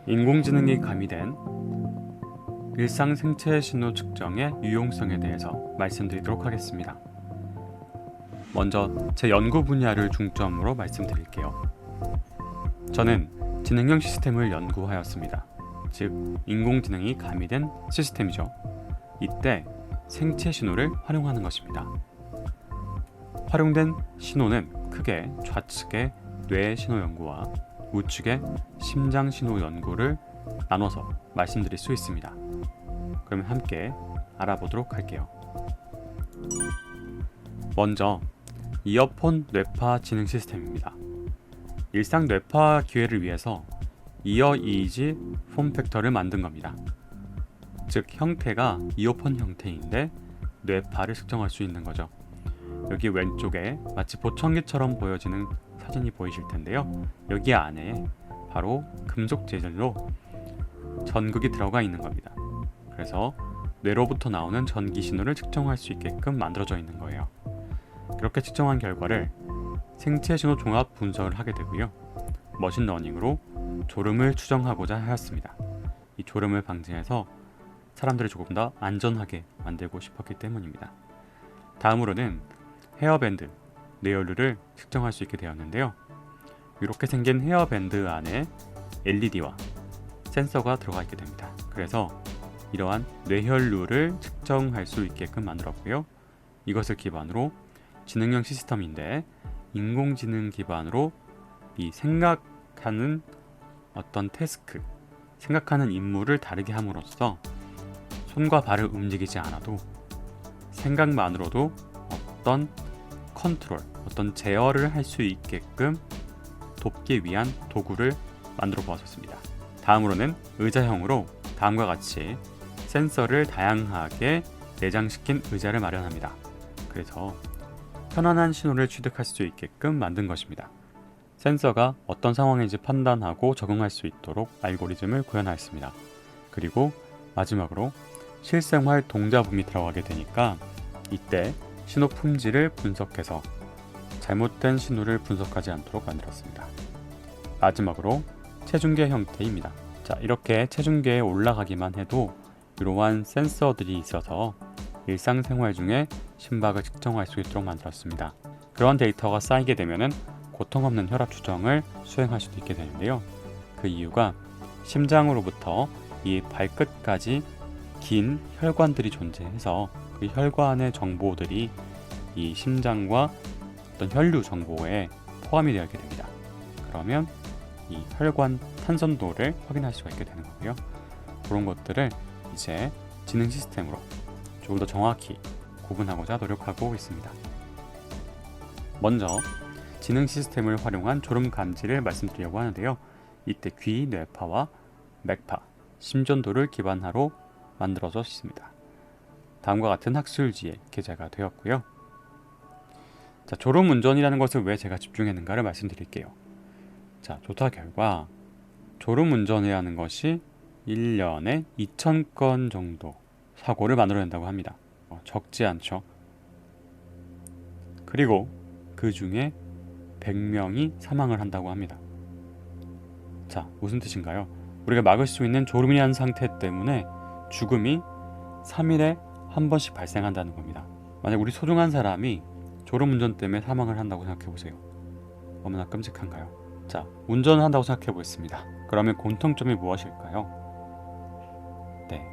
인공지능이 가미된 일상 생체 신호 측정의 유용성에 대해서 말씀드리도록 하겠습니다. 먼저 제 연구 분야를 중점으로 말씀드릴게요. 저는 지능형 시스템을 연구하였습니다. 즉, 인공지능이 가미된 시스템이죠. 이때 생체 신호를 활용하는 것입니다. 활용된 신호는 크게 좌측의 뇌 신호 연구와 우측의 심장 신호 연구를 나눠서 말씀드릴 수 있습니다. 그러면 함께 알아보도록 할게요. 먼저 이어폰 뇌파 지능 시스템입니다. 일상 뇌파 기회를 위해서 이어 이지 폼팩터를 만든 겁니다. 즉, 형태가 이어폰 형태인데 뇌파를 측정할 수 있는 거죠. 여기 왼쪽에 마치 보청기처럼 보여지는 사진이 보이실 텐데요. 여기 안에 바로 금속 재질로 전극이 들어가 있는 겁니다. 그래서 뇌로부터 나오는 전기 신호를 측정할 수 있게끔 만들어져 있는 거예요. 그렇게 측정한 결과를 생체 신호 종합 분석을 하게 되고요. 머신러닝으로 졸음을 추정하고자 하였습니다. 이 졸음을 방지해서 사람들을 조금 더 안전하게 만들고 싶었기 때문입니다. 다음으로는 헤어밴드, 뇌연루를 측정할 수 있게 되었는데요. 이렇게 생긴 헤어밴드 안에 LED와 센서가 들어가 있게 됩니다. 그래서 이러한 뇌혈루를 측정할 수 있게끔 만들었고요. 이것을 기반으로 지능형 시스템인데 인공지능 기반으로 이 생각하는 어떤 태스크, 생각하는 임무를 다르게 함으로써 손과 발을 움직이지 않아도 생각만으로도 어떤 컨트롤, 어떤 제어를 할 수 있게끔 돕기 위한 도구를 만들어 보았습니다. 다음으로는 의자형으로 다음과 같이 센서를 다양하게 내장시킨 의자를 마련합니다. 그래서 편안한 신호를 취득할 수 있게끔 만든 것입니다. 센서가 어떤 상황인지 판단하고 적응할 수 있도록 알고리즘을 구현하였습니다. 그리고 마지막으로 실생활 동작음이 들어가게 되니까 이때 신호 품질을 분석해서 잘못된 신호를 분석하지 않도록 만들었습니다. 마지막으로 체중계 형태입니다. 자, 이렇게 체중계에 올라가기만 해도 이러한 센서들이 있어서 일상생활 중에 심박을 측정할 수 있도록 만들었습니다. 그런 데이터가 쌓이게 되면 고통 없는 혈압 추정을 수행할 수도 있게 되는데요. 그 이유가 심장으로부터 이 발끝까지 긴 혈관들이 존재해서 그 혈관의 정보들이 이 심장과 어떤 혈류 정보에 포함이 되어 있게 됩니다. 그러면 이 혈관 탄선도를 확인할 수가 있게 되는 거고요. 그런 것들을 이제 지능 시스템으로 조금 더 정확히 구분하고자 노력하고 있습니다. 먼저 지능 시스템을 활용한 졸음 감지를 말씀드리려고 하는데요. 이때 귀, 뇌파와 맥파, 심전도를 기반으로 만들어져 있습니다. 다음과 같은 학술지에 게재가 되었고요. 자, 졸음운전이라는 것을 왜 제가 집중했는가를 말씀드릴게요. 자, 조사 결과 졸음운전이라는 것이 1년에 2,000건 정도 사고를 만들어낸다고 합니다. 적지 않죠. 그리고 그 중에 100명이 사망을 한다고 합니다. 자, 무슨 뜻인가요? 우리가 막을 수 있는 졸음이라는 상태 때문에 죽음이 3일에 한 번씩 발생한다는 겁니다. 만약 우리 소중한 사람이 졸음운전 때문에 사망을 한다고 생각해보세요. 얼마나 끔찍한가요? 자, 운전을 한다고 생각해보겠습니다. 그러면 공통점이 무엇일까요? 네,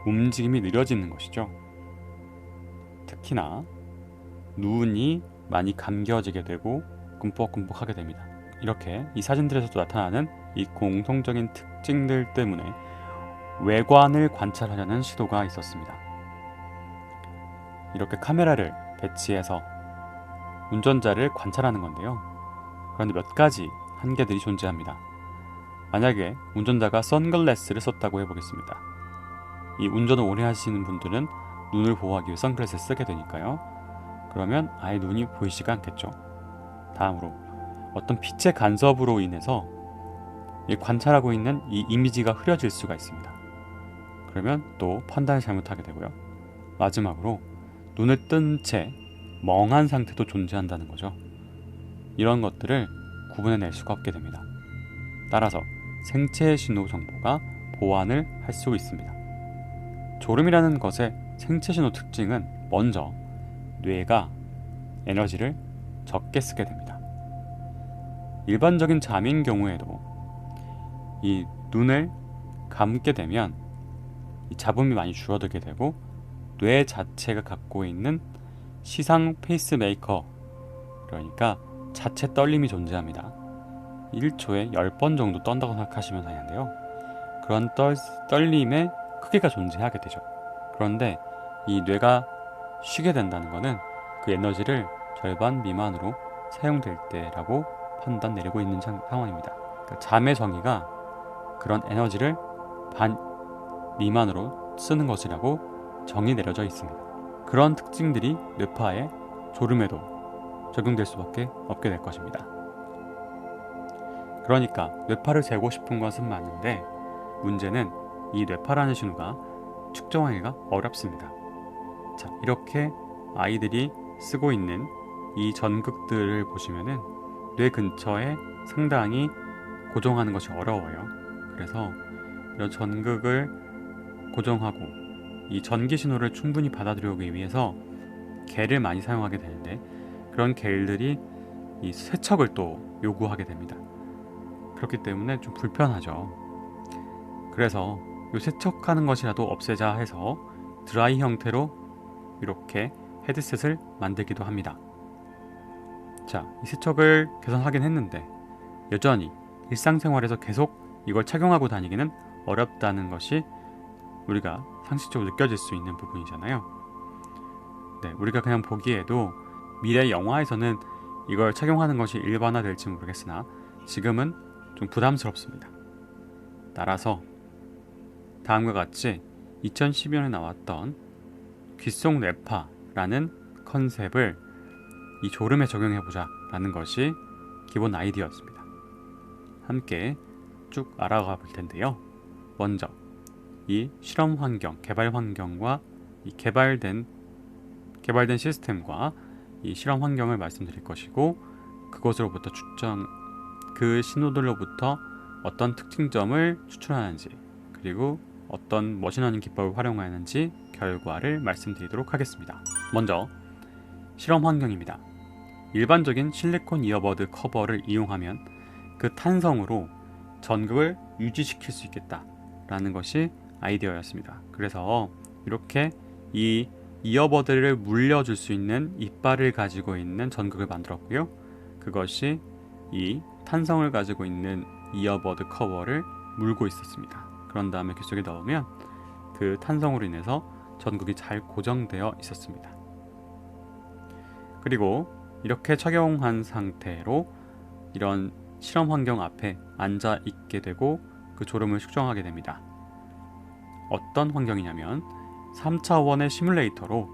움직임이 느려지는 것이죠. 특히나 눈이 많이 감겨지게 되고 끔뻑끔뻑하게 됩니다. 이렇게 이 사진들에서도 나타나는 이 공통적인 특징들 때문에 외관을 관찰하려는 시도가 있었습니다. 이렇게 카메라를 배치해서 운전자를 관찰하는 건데요. 그런데 몇 가지 한계들이 존재합니다. 만약에 운전자가 선글라스를 썼다고 해보겠습니다. 이 운전을 오래 하시는 분들은 눈을 보호하기 위해 선글라스를 쓰게 되니까요. 그러면 아예 눈이 보이지가 않겠죠. 다음으로 어떤 빛의 간섭으로 인해서 관찰하고 있는 이 이미지가 흐려질 수가 있습니다. 그러면 또 판단을 잘못하게 되고요. 마지막으로 눈을 뜬 채 멍한 상태도 존재한다는 거죠. 이런 것들을 구분해낼 수가 없게 됩니다. 따라서 생체 신호 정보가 보완을 할 수 있습니다. 졸음이라는 것의 생체 신호 특징은 먼저 뇌가 에너지를 적게 쓰게 됩니다. 일반적인 잠인 경우에도 이 눈을 감게 되면 이 잡음이 많이 줄어들게 되고 뇌 자체가 갖고 있는 시상 페이스메이커, 그러니까 자체 떨림이 존재합니다. 1초에 10번 정도 떤다고 생각하시면 되는데요. 그런 떨림의 크기가 존재하게 되죠. 그런데 이 뇌가 쉬게 된다는 것은 그 에너지를 절반 미만으로 사용될 때라고 판단 내리고 있는 상황입니다. 그러니까 잠의 정의가 그런 에너지를 반 미만으로 쓰는 것이라고 정의 내려져 있습니다. 그런 특징들이 뇌파의 졸음에도 적용될 수밖에 없게 될 것입니다. 그러니까 뇌파를 재고 싶은 것은 맞는데 문제는 이 뇌파라는 신호가 측정하기가 어렵습니다. 자, 이렇게 아이들이 쓰고 있는 이 전극들을 보시면은 뇌 근처에 상당히 고정하는 것이 어려워요. 그래서 이런 전극을 고정하고 이 전기 신호를 충분히 받아들이기 위해서 겔을 많이 사용하게 되는데 그런 겔들이 이 세척을 또 요구하게 됩니다. 그렇기 때문에 좀 불편하죠. 그래서 이 세척하는 것이라도 없애자 해서 드라이 형태로 이렇게 헤드셋을 만들기도 합니다. 자, 이 세척을 개선하긴 했는데 여전히 일상생활에서 계속 이걸 착용하고 다니기는 어렵다는 것이 우리가 상식적으로 느껴질 수 있는 부분이잖아요. 네, 우리가 그냥 보기에도 미래 영화에서는 이걸 착용하는 것이 일반화될지 모르겠으나 지금은 좀 부담스럽습니다. 따라서 다음과 같이 2012년에 나왔던 귓속 뇌파라는 컨셉을 이 졸음에 적용해보자 라는 것이 기본 아이디어였습니다. 함께 쭉 알아가 볼 텐데요. 먼저 이 실험 환경, 개발 환경과 이 개발된 시스템과 이 실험 환경을 말씀드릴 것이고 그것으로부터 그 신호들로부터 어떤 특징점을 추출하는지 그리고 어떤 머신러닝 기법을 활용하는지 결과를 말씀드리도록 하겠습니다. 먼저 실험 환경입니다. 일반적인 실리콘 이어버드 커버를 이용하면 그 탄성으로 전극을 유지시킬 수 있겠다라는 것이 아이디어였습니다. 그래서 이렇게 이 이어버드를 물려줄 수 있는 이빨을 가지고 있는 전극을 만들었고요. 그것이 이 탄성을 가지고 있는 이어버드 커버를 물고 있었습니다. 그런 다음에 귀 속에 넣으면 그 탄성으로 인해서 전극이 잘 고정되어 있었습니다. 그리고 이렇게 착용한 상태로 이런 실험 환경 앞에 앉아 있게 되고 그 졸음을 측정하게 됩니다. 어떤 환경이냐면 3차원의 시뮬레이터로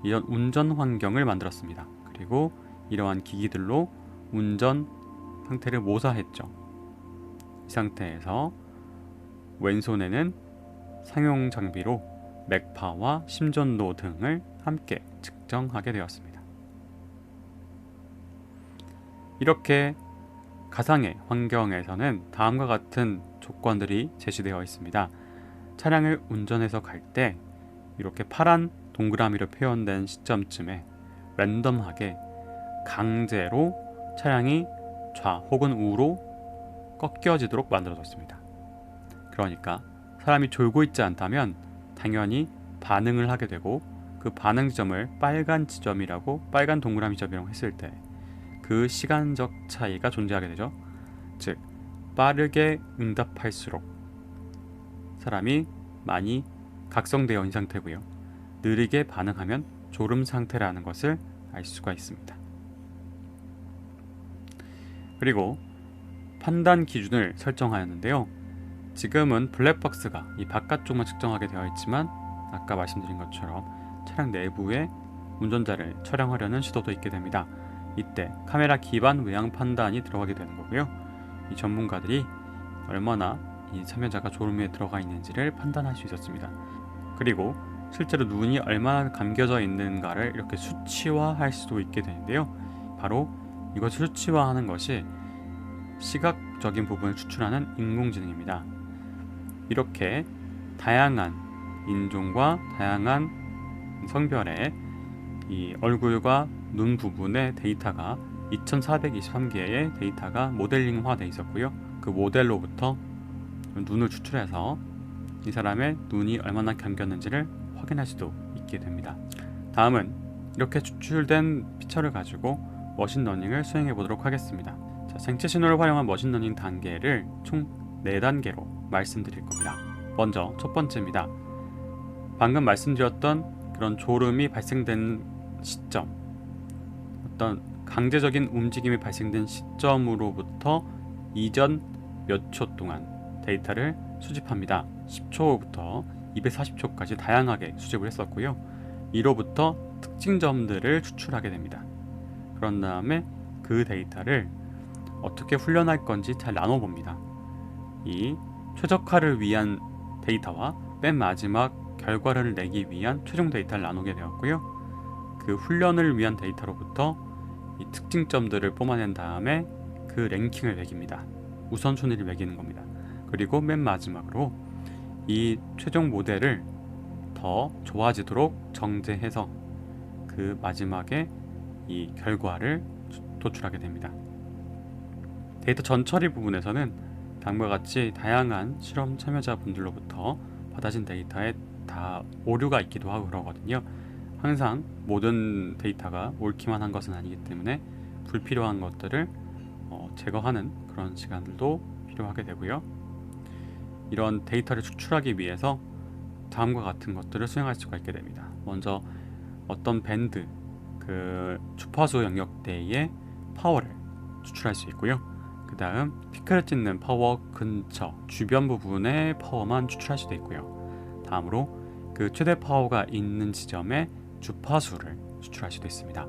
이런 운전 환경을 만들었습니다. 그리고 이러한 기기들로 운전 상태를 모사했죠. 이 상태에서 왼손에는 상용 장비로 맥파와 심전도 등을 함께 측정하게 되었습니다. 이렇게 가상의 환경에서는 다음과 같은 조건들이 제시되어 있습니다. 차량을 운전해서 갈 때 이렇게 파란 동그라미로 표현된 시점쯤에 랜덤하게 강제로 차량이 좌 혹은 우로 꺾여지도록 만들어졌습니다. 그러니까 사람이 졸고 있지 않다면 당연히 반응을 하게 되고 그 반응 지점을 빨간 지점이라고 빨간 동그라미 지점이라고 했을 때 그 시간적 차이가 존재하게 되죠. 즉 빠르게 응답할수록 사람이 많이 각성되어 있는 상태고요. 느리게 반응하면 졸음 상태라는 것을 알 수가 있습니다. 그리고 판단 기준을 설정하였는데요. 지금은 블랙박스가 이 바깥쪽만 측정하게 되어 있지만 아까 말씀드린 것처럼 차량 내부에 운전자를 촬영하려는 시도도 있게 됩니다. 이때 카메라 기반 외양 판단이 들어가게 되는 거고요. 이 전문가들이 얼마나 이 참여자가 졸음에 들어가 있는지를 판단할 수 있었습니다. 그리고 실제로 눈이 얼마나 감겨져 있는가를 이렇게 수치화할 수도 있게 되는데요. 바로 이것을 수치화하는 것이 시각 종합적인 부분을 추출하는 인공지능입니다. 이렇게 다양한 인종과 다양한 성별의 이 얼굴과 눈 부분의 데이터가 2423개의 데이터가 모델링화되어 있었고요. 그 모델로부터 눈을 추출해서 이 사람의 눈이 얼마나 감겼는지를 확인할 수도 있게 됩니다. 다음은 이렇게 추출된 피처를 가지고 머신러닝을 수행해 보도록 하겠습니다. 자, 생체 신호를 활용한 머신러닝 단계를 총 4단계로 말씀드릴 겁니다. 먼저 첫 번째입니다. 방금 말씀드렸던 그런 졸음이 발생된 시점, 어떤 강제적인 움직임이 발생된 시점으로부터 이전 몇 초 동안 데이터를 수집합니다. 10초부터 240초까지 다양하게 수집을 했었고요. 이로부터 특징점들을 추출하게 됩니다. 그런 다음에 그 데이터를 어떻게 훈련할 건지 잘 나눠봅니다. 이 최적화를 위한 데이터와 맨 마지막 결과를 내기 위한 최종 데이터를 나누게 되었고요. 그 훈련을 위한 데이터로부터 이 특징점들을 뽑아낸 다음에 그 랭킹을 매깁니다. 우선순위를 매기는 겁니다. 그리고 맨 마지막으로 이 최종 모델을 더 좋아지도록 정제해서 그 마지막에 이 결과를 도출하게 됩니다. 데이터 전처리 부분에서는 다음과 같이 다양한 실험 참여자분들로부터 받아진 데이터에 다 오류가 있기도 하고 그러거든요. 항상 모든 데이터가 옳기만 한 것은 아니기 때문에 불필요한 것들을 제거하는 그런 시간들도 필요하게 되고요. 이런 데이터를 추출하기 위해서 다음과 같은 것들을 수행할 수가 있게 됩니다. 먼저 어떤 밴드, 그 주파수 영역대의 파워를 추출할 수 있고요. 그 다음 피크를 찍는 파워 근처 주변 부분의 파워만 추출할 수도 있고요. 다음으로 그 최대 파워가 있는 지점의 주파수를 추출할 수도 있습니다.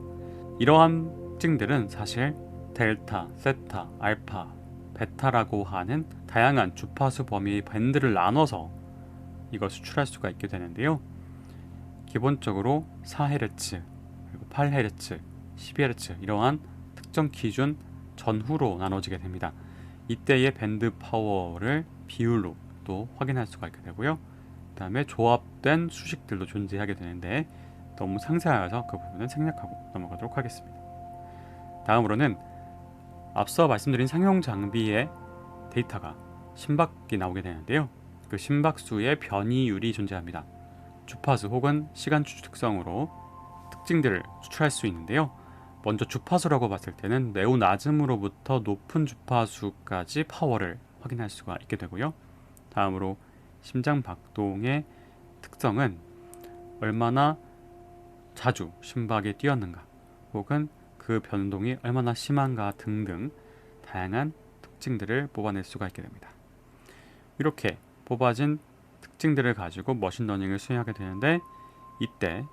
이러한 특징들은 사실 델타, 세타, 알파, 베타라고 하는 다양한 주파수 범위의 밴드를 나눠서 이걸 수출할 수가 있게 되는데요. 기본적으로 4Hz, 그리고 8Hz, 12Hz 이러한 특정 기준 전후로 나눠지게 됩니다. 이때의 밴드 파워를 비율로 또 확인할 수가 있게 되고요. 그 다음에 조합된 수식들도 존재하게 되는데 너무 상세하여서 그 부분은 생략하고 넘어가도록 하겠습니다. 다음으로는 앞서 말씀드린 상용 장비의 데이터가 심박이 나오게 되는데요. 그 심박수의 변이율이 존재합니다. 주파수 혹은 시간 추출 특성으로 특징들을 추출할 수 있는데요. 먼저 주파수라고 봤을 때는 매우 낮음으로부터 높은 주파수까지 파워를 확인할 수가 있게 되고요. 다음으로 심장 박동의 특성은 얼마나 자주 심박이 뛰었는가 혹은 그 변동이 얼마나 심한가 등등 다양한 특징들을 뽑아낼 수가 있게 됩니다. 이렇게 뽑아진 특징들을 가지고 머신러닝을 수행하게 되는데 이때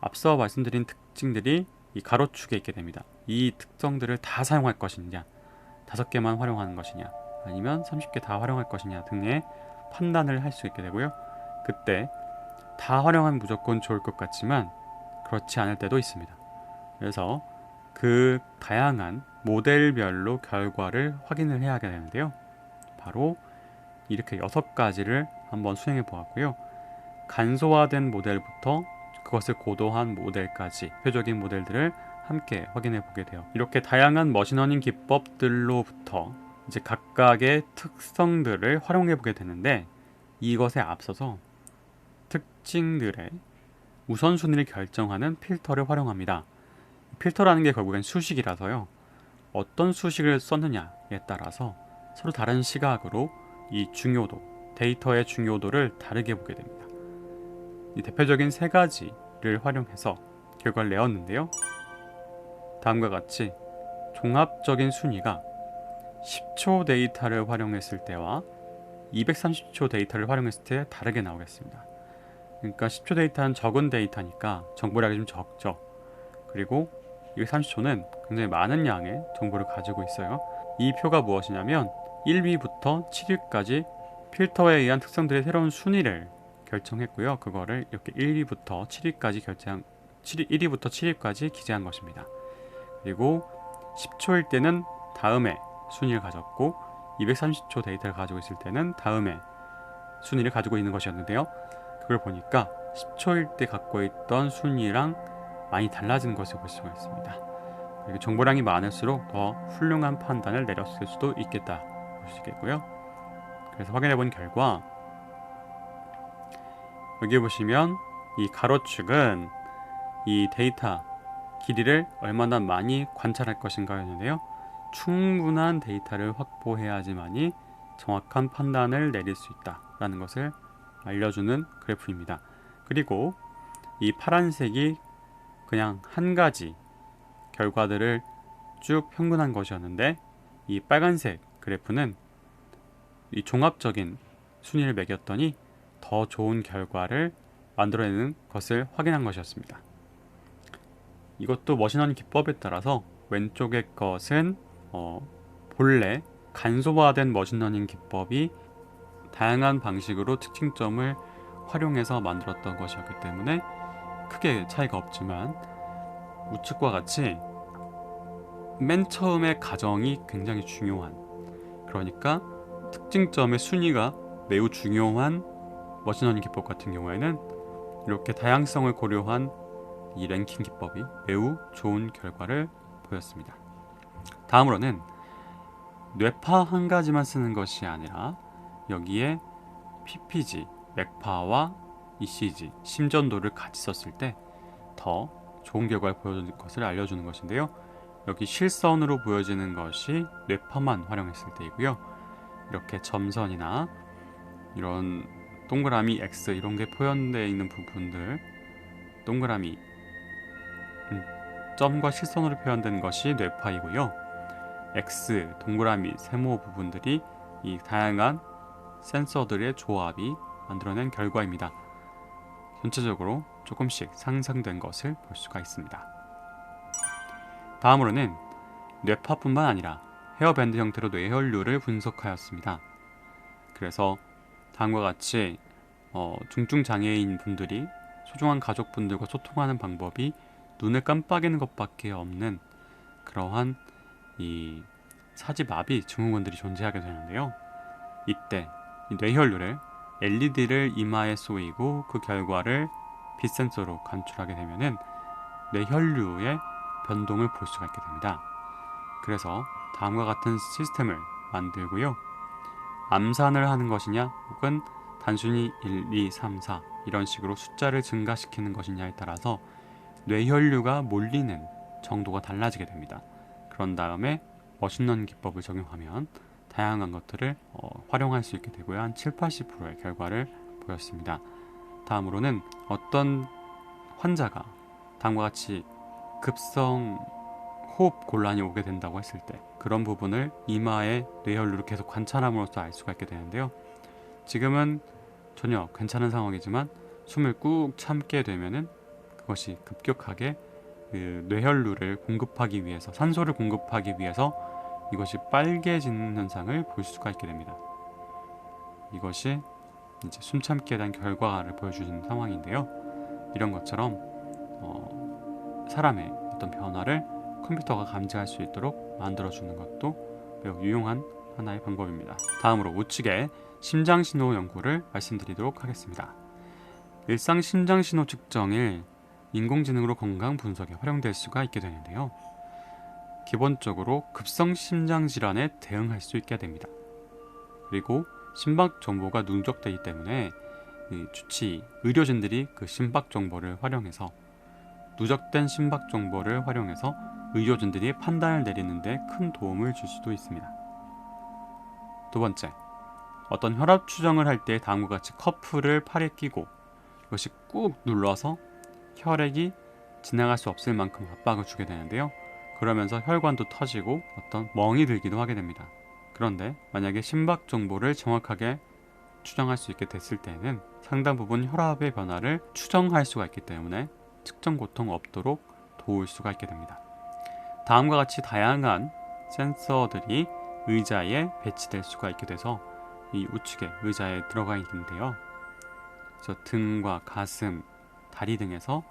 앞서 말씀드린 특징들이 이 가로축에 있게 됩니다. 이 특성들을 다 사용할 것이냐, 5개만 활용하는 것이냐, 아니면 30개 다 활용할 것이냐 등의 판단을 할 수 있게 되고요. 그때 다 활용하면 무조건 좋을 것 같지만 그렇지 않을 때도 있습니다. 그래서 그 다양한 모델별로 결과를 확인을 해야 하게 되는데요. 바로 이렇게 6가지를 한번 수행해 보았고요. 간소화된 모델부터 그것을 고도한 모델까지 표적인 모델들을 함께 확인해 보게 돼요. 이렇게 다양한 머신러닝 기법들로부터 이제 각각의 특성들을 활용해 보게 되는데 이것에 앞서서 특징들의 우선순위를 결정하는 필터를 활용합니다. 필터라는 게 결국엔 수식이라서요. 어떤 수식을 썼느냐에 따라서 서로 다른 시각으로 이 중요도, 데이터의 중요도를 다르게 보게 됩니다. 이 대표적인 3가지를 활용해서 결과를 내었는데요. 다음과 같이 종합적인 순위가 10초 데이터를 활용했을 때와 230초 데이터를 활용했을 때 다르게 나오겠습니다. 그러니까 10초 데이터는 적은 데이터니까 정보량이 좀 적죠. 그리고 230초는 굉장히 많은 양의 정보를 가지고 있어요. 이 표가 무엇이냐면 1위부터 7위까지 필터에 의한 특성들의 새로운 순위를 결정했고요. 그거를 이렇게 1위부터 7위까지 1위부터 7위까지 기재한 것입니다. 그리고 10초일 때는 다음에 순위를 가졌고 230초 데이터를 가지고 있을 때는 다음에 순위를 가지고 있는 것이었는데요. 그걸 보니까 10초일 때 갖고 있던 순위랑 많이 달라진 것을 볼 수가 있습니다. 그리고 정보량이 많을수록 더 훌륭한 판단을 내렸을 수도 있겠다 볼 수 있겠고요. 그래서 확인해 본 결과 여기 보시면 이 가로축은 이 데이터 길이를 얼마나 많이 관찰할 것인가였는데요. 충분한 데이터를 확보해야지만이 정확한 판단을 내릴 수 있다라는 것을 알려주는 그래프입니다. 그리고 이 파란색이 그냥 한 가지 결과들을 쭉 평균한 것이었는데, 이 빨간색 그래프는 이 종합적인 순위를 매겼더니 더 좋은 결과를 만들어내는 것을 확인한 것이었습니다. 이것도 머신러닝 기법에 따라서 왼쪽의 것은 본래 간소화된 머신러닝 기법이 다양한 방식으로 특징점을 활용해서 만들었던 것이었기 때문에 크게 차이가 없지만, 우측과 같이 맨 처음의 가정이 굉장히 중요한, 그러니까 특징점의 순위가 매우 중요한 머신러닝 기법 같은 경우에는 이렇게 다양성을 고려한 이 랭킹 기법이 매우 좋은 결과를 보였습니다. 다음으로는 뇌파 한 가지만 쓰는 것이 아니라 여기에 PPG, 맥파와 ECG, 심전도를 같이 썼을 때 더 좋은 결과를 보여주는 것을 알려주는 것인데요. 여기 실선으로 보여지는 것이 뇌파만 활용했을 때이고요. 이렇게 점선이나 이런 동그라미 X 이런 게 표현되어 있는 부분들, 동그라미 점과 실선으로 표현된 것이 뇌파이고요. X, 동그라미, 세모 부분들이 이 다양한 센서들의 조합이 만들어낸 결과입니다. 전체적으로 조금씩 상상된 것을 볼 수가 있습니다. 다음으로는 뇌파뿐만 아니라 헤어밴드 형태로 뇌혈류를 분석하였습니다. 그래서 다음과 같이 중증장애인 분들이 소중한 가족분들과 소통하는 방법이 눈을 깜빡이는 것밖에 없는 그러한 이 사지마비 증후군들이 존재하게 되는데요. 이때 이 뇌혈류를 LED를 이마에 쏘이고 그 결과를 빛 센서로 간출하게 되면은 뇌혈류의 변동을 볼 수가 있게 됩니다. 그래서 다음과 같은 시스템을 만들고요. 암산을 하는 것이냐 혹은 단순히 1, 2, 3, 4 이런 식으로 숫자를 증가시키는 것이냐에 따라서 뇌혈류가 몰리는 정도가 달라지게 됩니다. 그런 다음에 머신러닝 기법을 적용하면 다양한 것들을 활용할 수 있게 되고요. 한 7, 80%의 결과를 보였습니다. 다음으로는 어떤 환자가 다음과 같이 급성 호흡 곤란이 오게 된다고 했을 때 그런 부분을 이마의 뇌혈류를 계속 관찰함으로써 알 수가 있게 되는데요. 지금은 전혀 괜찮은 상황이지만 숨을 꾹 참게 되면은 그것이 급격하게 그 뇌혈류를 공급하기 위해서, 산소를 공급하기 위해서 이것이 빨개지는 현상을 볼 수가 있게 됩니다. 이것이 이제 숨참기에 대한 결과를 보여주는 상황인데요. 이런 것처럼 사람의 어떤 변화를 컴퓨터가 감지할 수 있도록 만들어주는 것도 매우 유용한 하나의 방법입니다. 다음으로 우측에 심장신호 연구를 말씀드리도록 하겠습니다. 일상 심장신호 측정일 인공지능으로 건강 분석에 활용될 수가 있게 되는데요. 기본적으로 급성 심장질환에 대응할 수 있게 됩니다. 그리고 심박 정보가 누적되기 때문에 주치 의료진들이 그 심박 정보를 활용해서, 누적된 심박 정보를 활용해서 의료진들이 판단을 내리는 데 큰 도움을 줄 수도 있습니다. 두 번째, 어떤 혈압 추정을 할 때 다음과 같이 커프를 팔에 끼고 이것이 꾹 눌러서 혈액이 지나갈 수 없을 만큼 압박을 주게 되는데요. 그러면서 혈관도 터지고 어떤 멍이 들기도 하게 됩니다. 그런데 만약에 심박 정보를 정확하게 추정할 수 있게 됐을 때는 상당 부분 혈압의 변화를 추정할 수가 있기 때문에 측정 고통 없도록 도울 수가 있게 됩니다. 다음과 같이 다양한 센서들이 의자에 배치될 수가 있게 돼서 이 우측에 의자에 들어가 있는데요. 그래서 등과 가슴, 다리 등에서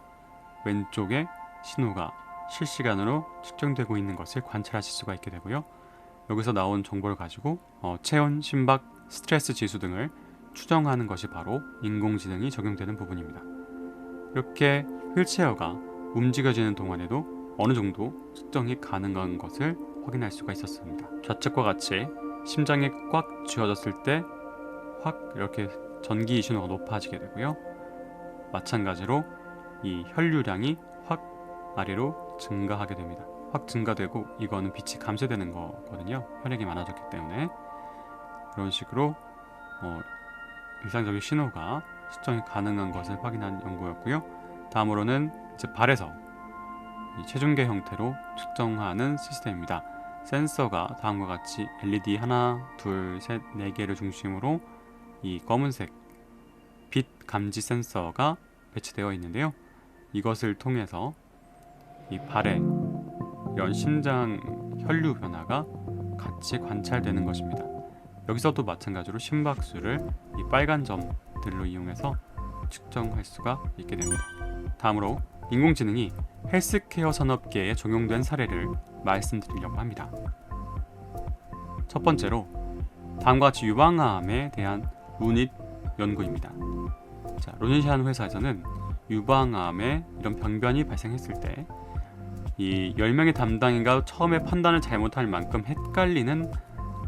왼쪽에 신호가 실시간으로 측정되고 있는 것을 관찰하실 수가 있게 되고요. 여기서 나온 정보를 가지고 체온, 심박, 스트레스 지수 등을 추정하는 것이 바로 인공지능이 적용되는 부분입니다. 이렇게 휠체어가 움직여지는 동안에도 어느 정도 측정이 가능한 것을 확인할 수가 있었습니다. 좌측과 같이 심장이 꽉 쥐어졌을 때 확 이렇게 전기 신호가 높아지게 되고요. 마찬가지로 이 혈류량이 확 아래로 증가하게 됩니다. 확 증가되고 이거는 빛이 감쇄되는 거거든요. 혈액이 많아졌기 때문에 그런 식으로 일상적인 신호가 측정이 가능한 것을 확인한 연구였고요. 다음으로는 이제 발에서 이 체중계 형태로 측정하는 시스템입니다. 센서가 다음과 같이 LED 하나, 둘, 셋, 네 개를 중심으로 이 검은색 빛 감지 센서가 배치되어 있는데요. 이것을 통해서 이 발에 이런 심장 혈류 변화가 같이 관찰되는 것입니다. 여기서도 마찬가지로 심박수를 이 빨간 점들로 이용해서 측정할 수가 있게 됩니다. 다음으로 인공지능이 헬스케어 산업계에 적용된 사례를 말씀드리려고 합니다. 첫 번째로 다음과 같이 유방암에 대한 루닛 연구입니다. 자, 루닛이라는 회사에서는 유방암에 이런 병변이 발생했을 때 이 10명의 담당인가 처음에 판단을 잘못할 만큼 헷갈리는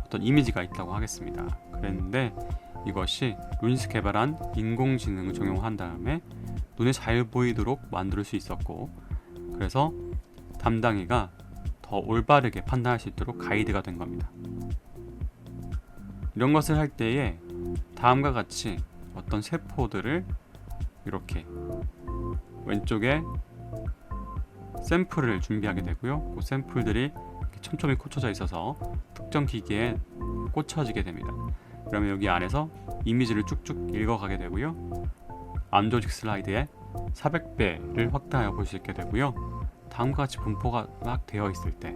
어떤 이미지가 있다고 하겠습니다. 그랬는데 이것이 루닛이 개발한 인공지능을 적용한 다음에 눈에 잘 보이도록 만들 수 있었고, 그래서 담당이가 더 올바르게 판단할 수 있도록 가이드가 된 겁니다. 이런 것을 할 때에 다음과 같이 어떤 세포들을 이렇게 왼쪽에 샘플을 준비하게 되고요. 그 샘플들이 이렇게 촘촘히 꽂혀져 있어서 특정 기계에 꽂혀지게 됩니다. 그러면 여기 안에서 이미지를 쭉쭉 읽어가게 되고요. 암 조직 슬라이드에 400배를 확대하여 볼 수 있게 되고요. 다음과 같이 분포가 막 되어 있을 때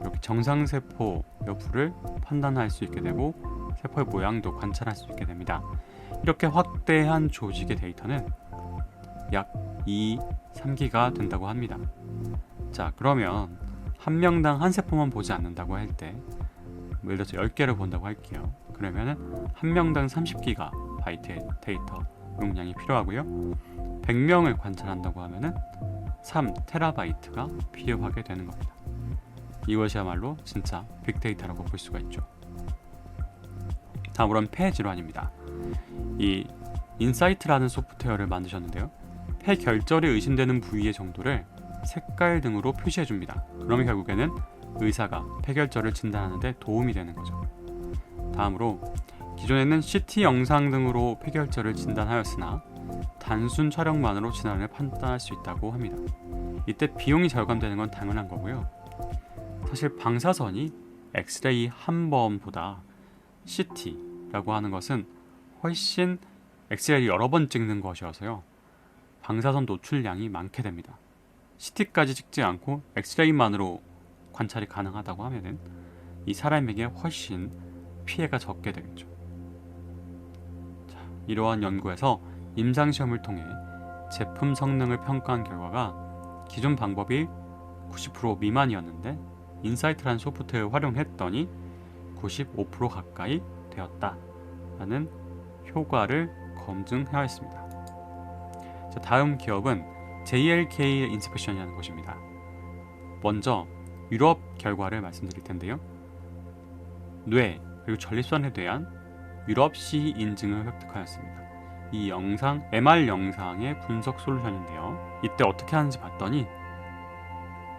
이렇게 정상세포 여부를 판단할 수 있게 되고 세포의 모양도 관찰할 수 있게 됩니다. 이렇게 확대한 조직의 데이터는 약 3기가 된다고 합니다. 자, 그러면 한 명당 한 세포만 보지 않는다고 할 때 예를 들어서 10개를 본다고 할게요. 그러면 한 명당 30기가 바이트의 데이터 용량이 필요하고요. 100명을 관찰한다고 하면은 3테라바이트가 필요하게 되는 겁니다. 이것이야말로 진짜 빅데이터라고 볼 수가 있죠. 다음으로는 폐 질환입니다. 이 인사이트라는 소프트웨어를 만드셨는데요. 폐 결절이 의심되는 부위의 정도를 색깔 등으로 표시해 줍니다. 그러면 결국에는 의사가 폐결절을 진단하는데 도움이 되는 거죠. 다음으로 기존에는 CT 영상 등으로 폐결절을 진단하였으나 단순 촬영만으로 질환을 판단할 수 있다고 합니다. 이때 비용이 절감되는 건 당연한 거고요. 사실 방사선이 엑스레이 한 번보다 CT라고 하는 것은 훨씬 엑스레이를 여러 번 찍는 것이어서요. 방사선 노출량이 많게 됩니다. CT까지 찍지 않고 엑스레이만으로 관찰이 가능하다고 하면은 이 사람에게 훨씬 피해가 적게 되겠죠. 자, 이러한 연구에서 임상시험을 통해 제품 성능을 평가한 결과가 기존 방법이 90% 미만이었는데 인사이트라는 소프트웨어를 활용했더니 95% 가까이 되었다라는 효과를 검증하였습니다. 자, 다음 기업은 JLK 인스펙션이라는 곳입니다. 먼저 유럽 결과를 말씀드릴 텐데요. 뇌 그리고 전립선에 대한 유럽 CE 인증을 획득하였습니다. 이 영상 MR 영상의 분석 솔루션인데요. 이때 어떻게 하는지 봤더니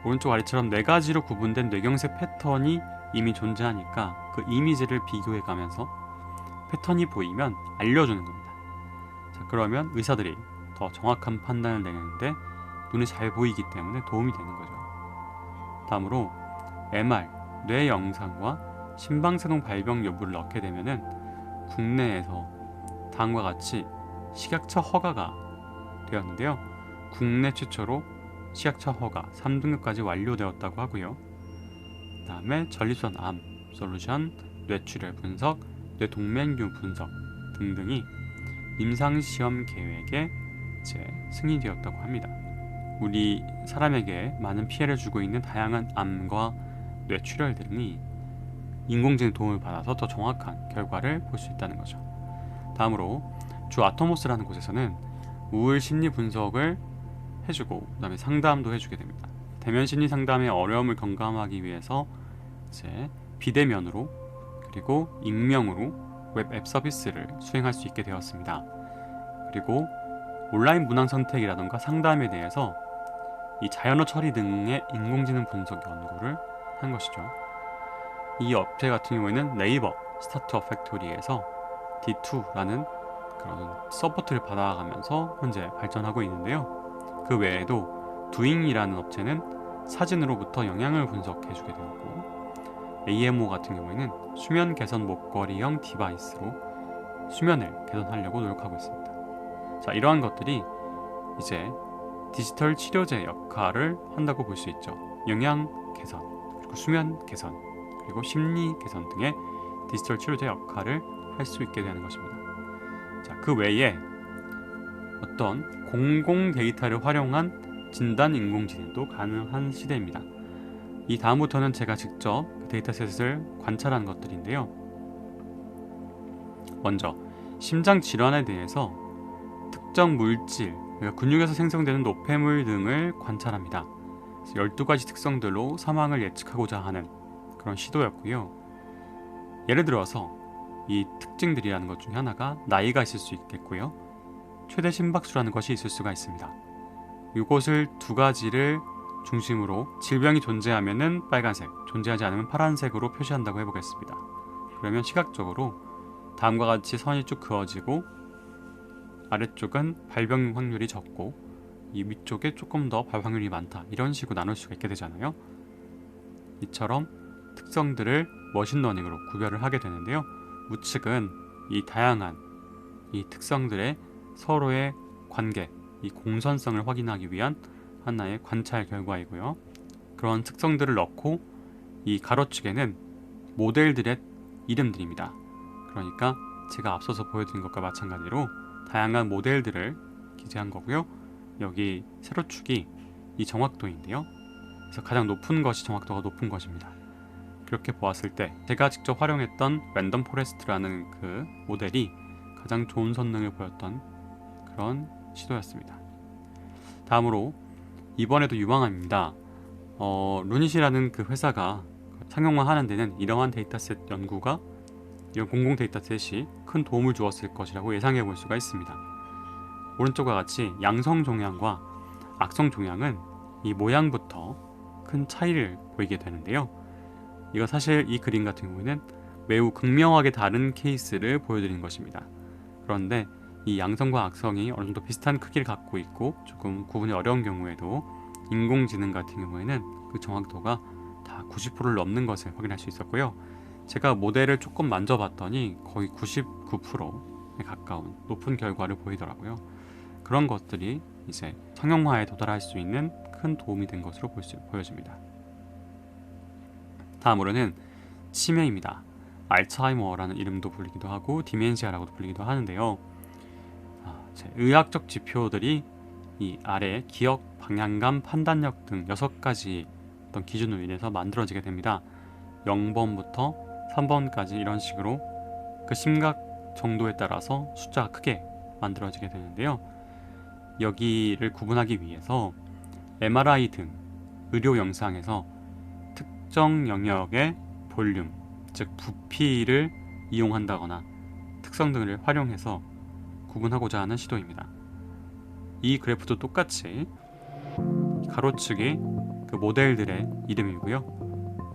오른쪽 아래처럼 4가지로 구분된 뇌경색 패턴이 이미 존재하니까 그 이미지를 비교해 가면서 패턴이 보이면 알려주는 겁니다. 자, 그러면 의사들이 더 정확한 판단을 내리는데 눈에 잘 보이기 때문에 도움이 되는 거죠. 다음으로 MR, 뇌 영상과 심방세동 발병 여부를 넣게 되면은 국내에서 다음과 같이 식약처 허가가 되었는데요. 국내 최초로 식약처 허가 3등급까지 완료되었다고 하고요. 그 다음에 전립선 암 솔루션, 뇌출혈 분석, 뇌동맥류 분석 등등이 임상시험 계획에 이제 승인되었다고 합니다. 우리 사람에게 많은 피해를 주고 있는 다양한 암과 뇌출혈 등이 인공지능 도움을 받아서 더 정확한 결과를 볼 수 있다는 거죠. 다음으로 주 아토모스라는 곳에서는 우울 심리 분석을 해주고 그다음에 상담도 해주게 됩니다. 대면 심리 상담의 어려움을 경감하기 위해서 이제 비대면으로 그리고 익명으로 웹 앱 서비스를 수행할 수 있게 되었습니다. 그리고 온라인 문항 선택이라던가 상담에 대해서 이 자연어 처리 등의 인공지능 분석 연구를 한 것이죠. 이 업체 같은 경우에는 네이버 스타트업 팩토리에서 D2라는 그런 서포트를 받아가면서 현재 발전하고 있는데요. 그 외에도 두잉이라는 업체는 사진으로부터 영향을 분석해주게 되었고, AMO 같은 경우에는 수면 개선 목걸이형 디바이스로 수면을 개선하려고 노력하고 있습니다. 자, 이러한 것들이 이제 디지털 치료제 역할을 한다고 볼 수 있죠. 영양 개선, 그리고 수면 개선, 그리고 심리 개선 등의 디지털 치료제 역할을 할 수 있게 되는 것입니다. 자, 그 외에 어떤 공공 데이터를 활용한 진단 인공지능도 가능한 시대입니다. 이 다음부터는 제가 직접 그 데이터셋을 관찰한 것들인데요. 먼저 심장 질환에 대해서 특정 물질, 그러니까 근육에서 생성되는 노폐물 등을 관찰합니다. 12가지 특성들로 사망을 예측하고자 하는 그런 시도였고요. 예를 들어서 이 특징들이라는 것 중에 하나가 나이가 있을 수 있겠고요. 최대 심박수라는 것이 있을 수가 있습니다. 이것을 두 가지를 중심으로 질병이 존재하면은 빨간색, 존재하지 않으면 파란색으로 표시한다고 해보겠습니다. 그러면 시각적으로 다음과 같이 선이 쭉 그어지고 아래쪽은 발병 확률이 적고 이 위쪽에 조금 더 발 확률이 많다, 이런 식으로 나눌 수가 있게 되잖아요. 이처럼 특성들을 머신러닝으로 구별을 하게 되는데요. 우측은 이 다양한 이 특성들의 서로의 관계, 이 공선성을 확인하기 위한 하나의 관찰 결과이고요. 그런 특성들을 넣고 이 가로축에는 모델들의 이름들입니다. 그러니까 제가 앞서서 보여드린 것과 마찬가지로 다양한 모델들을 기재한 거고요. 여기 세로축이 이 정확도인데요. 그래서 가장 높은 것이 정확도가 높은 것입니다. 그렇게 보았을 때 제가 직접 활용했던 랜덤 포레스트라는 그 모델이 가장 좋은 선능을 보였던 그런 시도였습니다. 다음으로 이번에도 유망합니다. 루닛이라는 그 회사가 상용화하는 데는 이러한 데이터셋 연구가 이런 공공 데이터셋이 큰 도움을 주었을 것이라고 예상해 볼 수가 있습니다. 오른쪽과 같이 양성 종양과 악성 종양은 이 모양부터 큰 차이를 보이게 되는데요. 이거 사실 이 그림 같은 경우에는 매우 극명하게 다른 케이스를 보여드린 것입니다. 그런데 이 양성과 악성이 어느 정도 비슷한 크기를 갖고 있고 조금 구분이 어려운 경우에도 인공지능 같은 경우에는 그 정확도가 다 90%를 넘는 것을 확인할 수 있었고요. 제가 모델을 조금 만져봤더니 거의 99%에 가까운 높은 결과를 보이더라고요. 그런 것들이 이제 상용화에 도달할 수 있는 큰 도움이 된 것으로 보여집니다. 다음으로는 치매입니다. 알츠하이머라는 이름도 불리기도 하고 디멘시아라고도 불리기도 하는데요. 의학적 지표들이 이 아래 기억, 방향감, 판단력 등 6가지 어떤 기준으로 인해서 만들어지게 됩니다. 0번부터 3번까지 이런 식으로 그 심각 정도에 따라서 숫자가 크게 만들어지게 되는데요. 여기를 구분하기 위해서 MRI 등 의료 영상에서 특정 영역의 볼륨, 즉 부피를 이용한다거나 특성 등을 활용해서 구분하고자 하는 시도입니다. 이 그래프도 똑같이 가로축이 그 모델들의 이름이고요.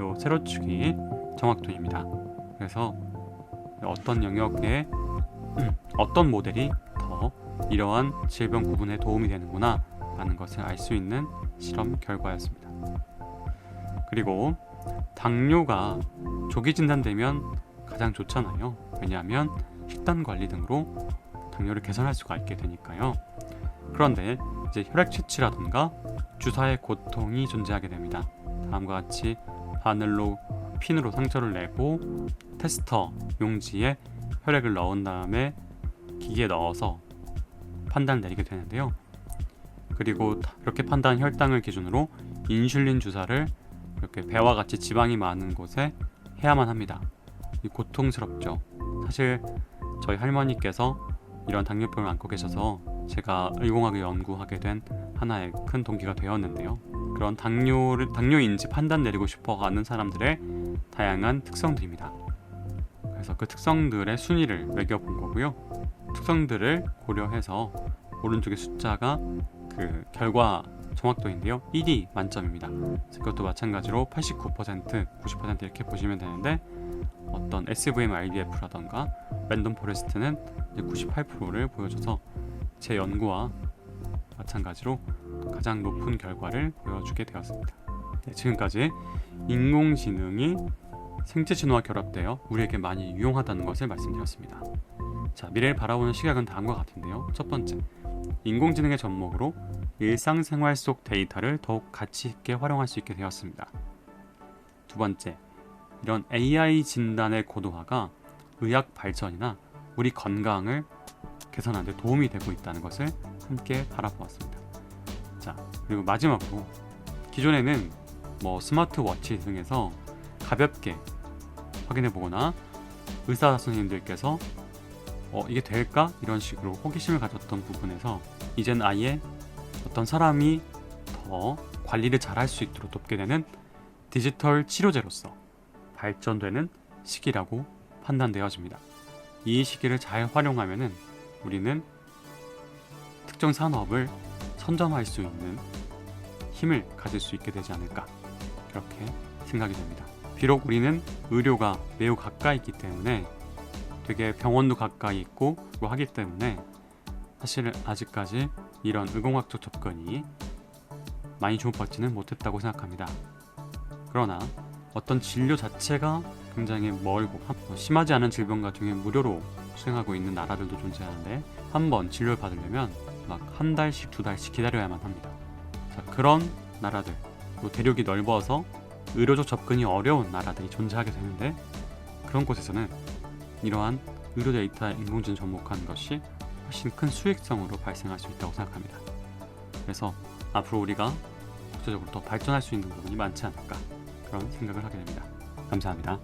요 세로축이 정확도입니다. 그래서 어떤 영역에 어떤 모델이 더 이러한 질병 구분에 도움이 되는구나 라는 것을 알 수 있는 실험 결과였습니다. 그리고 당뇨가 조기 진단되면 가장 좋잖아요. 왜냐하면 식단 관리 등으로 당뇨를 개선할 수가 있게 되니까요. 그런데 이제 혈액 채취라든가 주사의 고통이 존재하게 됩니다. 다음과 같이 바늘로 핀으로 상처를 내고 테스터 용지에 혈액을 넣은 다음에 기계에 넣어서 판단을 내리게 되는데요. 그리고 이렇게 판단한 혈당을 기준으로 인슐린 주사를 이렇게 배와 같이 지방이 많은 곳에 해야만 합니다. 고통스럽죠. 사실 저희 할머니께서 이런 당뇨병을 앓고 계셔서 제가 의공학을 연구하게 된 하나의 큰 동기가 되었는데요. 그런 당뇨인지 판단 내리고 싶어 하는 사람들의 다양한 특성들입니다. 그래서 그 특성들의 순위를 매겨본 거고요. 특성들을 고려해서 오른쪽의 숫자가 그 결과 정확도인데요. 1이 만점입니다. 그것도 마찬가지로 89%, 90% 이렇게 보시면 되는데 어떤 SVM, IBF라던가 랜덤 포레스트는 98%를 보여줘서 제 연구와 마찬가지로 가장 높은 결과를 보여주게 되었습니다. 네, 지금까지 인공지능이 생체 진화와 결합되어 우리에게 많이 유용하다는 것을 말씀드렸습니다. 자, 미래를 바라보는 시각은 다음과 같은데요. 첫 번째, 인공지능의 접목으로 일상생활 속 데이터를 더욱 가치 있게 활용할 수 있게 되었습니다. 두 번째, 이런 AI 진단의 고도화가 의학 발전이나 우리 건강을 개선하는 데 도움이 되고 있다는 것을 함께 바라보았습니다. 자, 그리고 마지막으로 기존에는 스마트워치 등에서 가볍게 확인해 보거나 의사 선생님들께서 이게 될까? 이런 식으로 호기심을 가졌던 부분에서 이젠 아예 어떤 사람이 더 관리를 잘 할 수 있도록 돕게 되는 디지털 치료제로서 발전되는 시기라고 판단되어집니다. 이 시기를 잘 활용하면은 우리는 특정 산업을 선점할 수 있는 힘을 가질 수 있게 되지 않을까, 그렇게 생각이 됩니다. 비록 우리는 의료가 매우 가까이 있기 때문에 되게 병원도 가까이 있고 하기 때문에 사실 아직까지 이런 의공학적 접근이 많이 주목받지는 못했다고 생각합니다. 그러나 어떤 진료 자체가 굉장히 멀고 심하지 않은 질병 같은 경우에 무료로 수행하고 있는 나라들도 존재하는데 한번 진료를 받으려면 막 한 달씩, 두 달씩 기다려야만 합니다. 자, 그런 나라들, 또 대륙이 넓어서 의료적 접근이 어려운 나라들이 존재하게 되는데 그런 곳에서는 이러한 의료 데이터에 인공지능 접목하는 것이 훨씬 큰 수익성으로 발생할 수 있다고 생각합니다. 그래서 앞으로 우리가 국제적으로 더 발전할 수 있는 부분이 많지 않을까, 그런 생각을 하게 됩니다. 감사합니다.